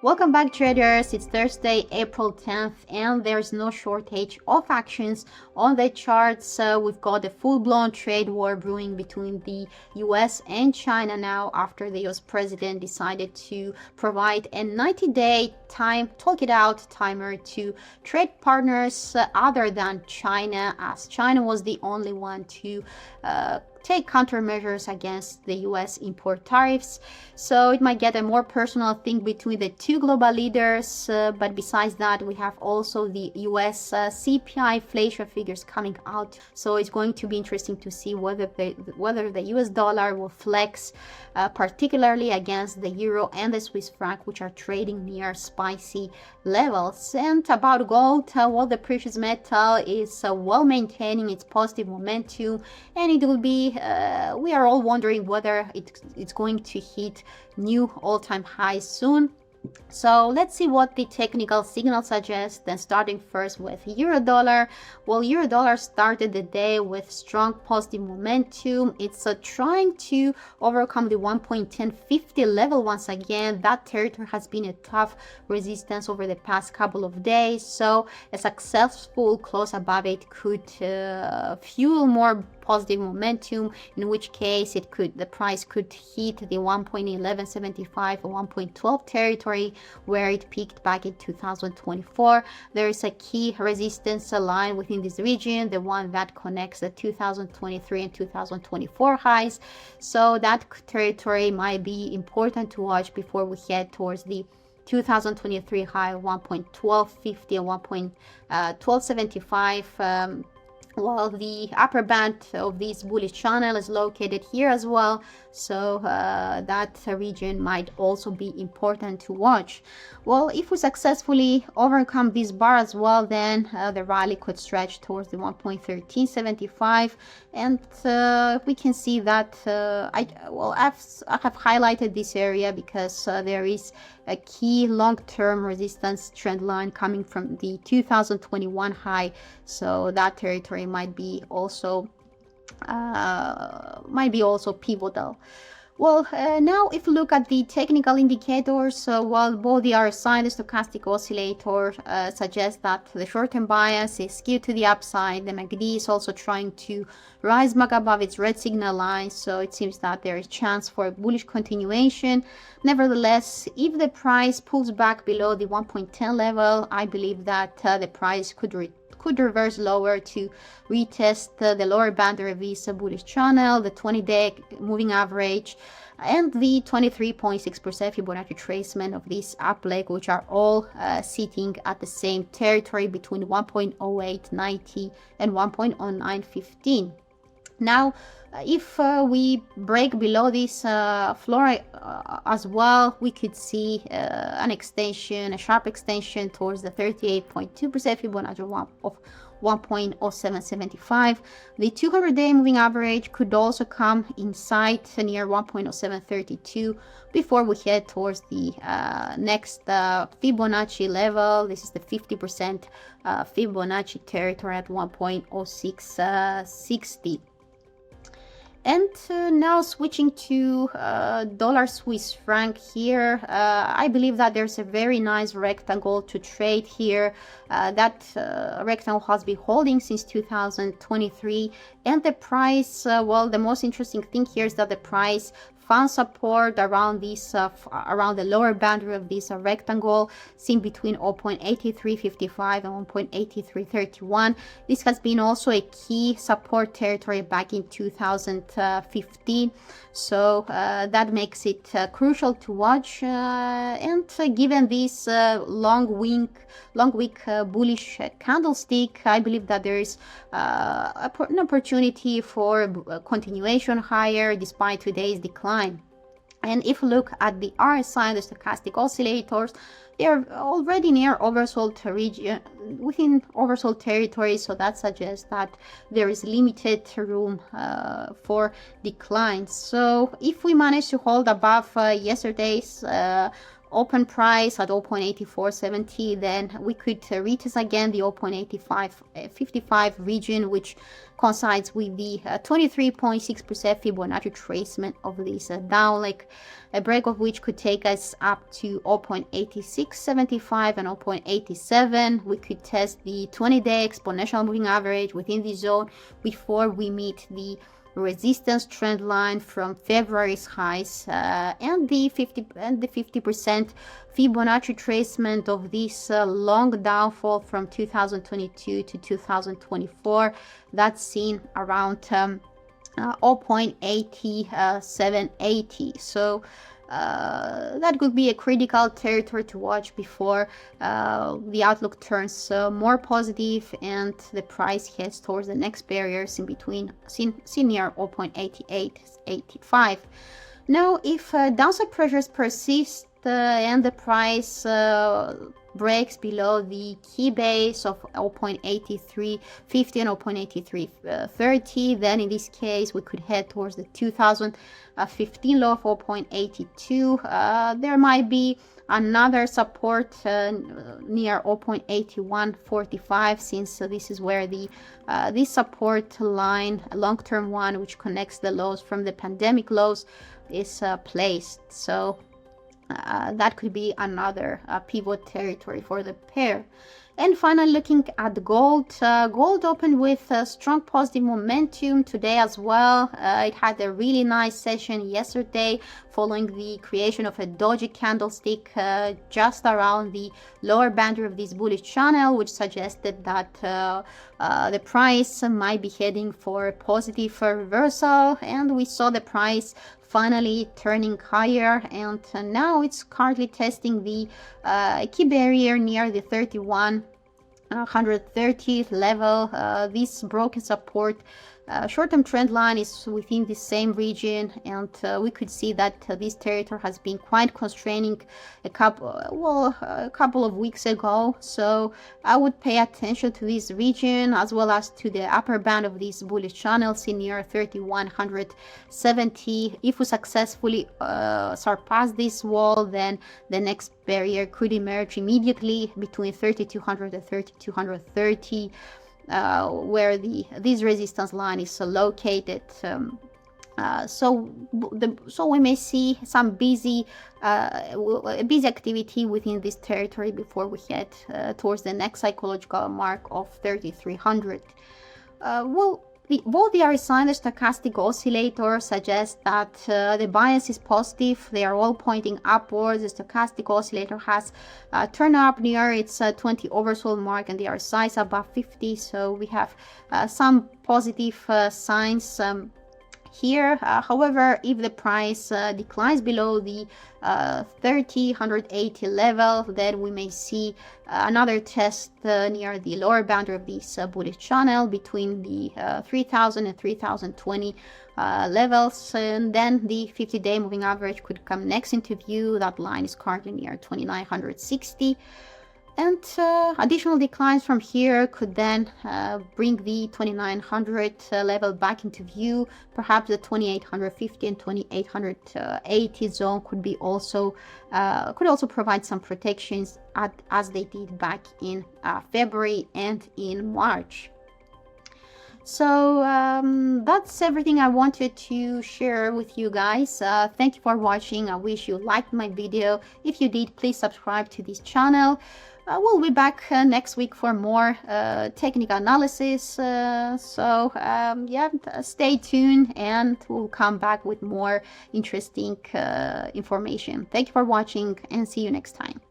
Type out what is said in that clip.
Welcome back, traders. It's Thursday, April 10th, and there's no shortage of actions on the charts. We've got a full-blown trade war brewing between the US and China now after the US president decided to provide a 90-day talk it out timer to trade partners other than China, as China was the only one to take countermeasures against the US import tariffs. So it might get a more personal thing between the two global leaders, but besides that, we have also the US CPI inflation figures coming out. So it's going to be interesting to see whether the US dollar will flex, particularly against the euro and the Swiss franc, which are trading near spicy levels. And about gold, well, the precious metal is well maintaining its positive momentum, and it will be we are all wondering whether it's going to hit new all-time highs soon. So let's see what the technical signal suggests. Then starting first with euro dollar. Well, euro dollar started the day with strong positive momentum. It's trying to overcome the 1.1050 level once again. That territory has been a tough resistance over the past couple of days, so a successful close above it could fuel more positive momentum, in which case the price could hit the 1.1175 or 1.12 territory where it peaked back in 2024. There is a key resistance line within this region, the one that connects the 2023 and 2024 highs. So that territory might be important to watch before we head towards the 2023 high of 1.1250 and 1.1275. Well, the upper band of this bullish channel is located here as well, so that region might also be important to watch. Well, if we successfully overcome this bar as well, then the rally could stretch towards the 1.1375, and we can see that I have highlighted this area because there is a key long-term resistance trend line coming from the 2021 high, so that territory might be also pivotal. Well, now if you look at the technical indicators, while both the RSI and the stochastic oscillator suggest that the short-term bias is skewed to the upside, the MACD is also trying to rise back above its red signal line, so it seems that there is chance for a bullish continuation. Nevertheless, if the price pulls back below the 1.10 level, I believe that the price could reverse lower to retest the lower boundary of this bullish channel, the 20-day moving average, and the 23.6% Fibonacci retracement of this up leg, which are all sitting at the same territory between 1.0890 and 1.0915. Now, if we break below this floor as well, we could see a sharp extension towards the 38.2% Fibonacci of 1.0775. The 200-day moving average could also come in sight near 1.0732 before we head towards the next Fibonacci level. This is the 50% Fibonacci territory at 1.0660. And now switching to dollar Swiss franc here, I believe that there's a very nice rectangle to trade here. That rectangle has been holding since 2023, and the price, well, the most interesting thing here is that the price found support around this around the lower boundary of this rectangle, seen between 0.8355 and 1.8331. This has been also a key support territory back in 2015, so that makes it crucial to watch. And given this long week bullish candlestick, I believe that there is an opportunity for continuation higher despite today's decline. And if you look at the RSI and the stochastic oscillators, they are already near oversold region, within oversold territory, so that suggests that there is limited room for declines. So if we manage to hold above yesterday's open price at 0.8470, then we could retest again the 0.8555 region, which coincides with the 23.6% Fibonacci retracement of this downleg, a break of which could take us up to 0.8675 and 0.87. We could test the 20-day exponential moving average within the zone before we meet the resistance trend line from February's highs, and the 50% Fibonacci retracement of this long downfall from 2022 to 2024 that's seen around 0.8780. So that could be a critical territory to watch before the outlook turns more positive and the price heads towards the next barriers in between, seen near 0.8885. Now, if downside pressures persist and the price breaks below the key base of 0.8350 and 0.8330, then in this case we could head towards the 2015 low of 0.82. There might be another support near 0.8145, since this is where the this support line, a long-term one which connects the lows from the pandemic lows, is placed. So that could be another pivot territory for the pair. And finally, looking at the gold, gold opened with strong positive momentum today as well. It had a really nice session yesterday following the creation of a doji candlestick just around the lower boundary of this bullish channel, which suggested that the price might be heading for a positive reversal, and we saw the price finally turning higher, and now it's currently testing the key barrier near the 3130 level. This broken support short-term trend line is within the same region, and we could see that this territory has been quite constraining a couple of weeks ago. So I would pay attention to this region as well as to the upper band of this bullish channel seen near 3170. If we successfully surpass this wall, then the next barrier could emerge immediately between 3200 and 3230. Where this resistance line is located. So we may see some busy activity within this territory before we head towards the next psychological mark of 3300. Both the RSI and the stochastic oscillator suggest that the bias is positive. They are all pointing upwards. The stochastic oscillator has turned up near its 20 oversold mark, and the RSI is above 50. So we have some positive signs here. However, if the price declines below the 180 level, then we may see another test near the lower boundary of this bullish channel between the 3000 and 3020 levels, and then the 50-day moving average could come next into view. That line is currently near 2960. And additional declines from here could then bring the 2900 level back into view. Perhaps the 2850 and 2880 zone could also provide some protections as they did back in February and in March. So that's everything I wanted to share with you guys. Thank you for watching. I wish you liked my video. If you did, please subscribe to this channel. We'll be back next week for more technical analysis. Yeah, stay tuned and we'll come back with more interesting information. Thank you for watching and see you next time.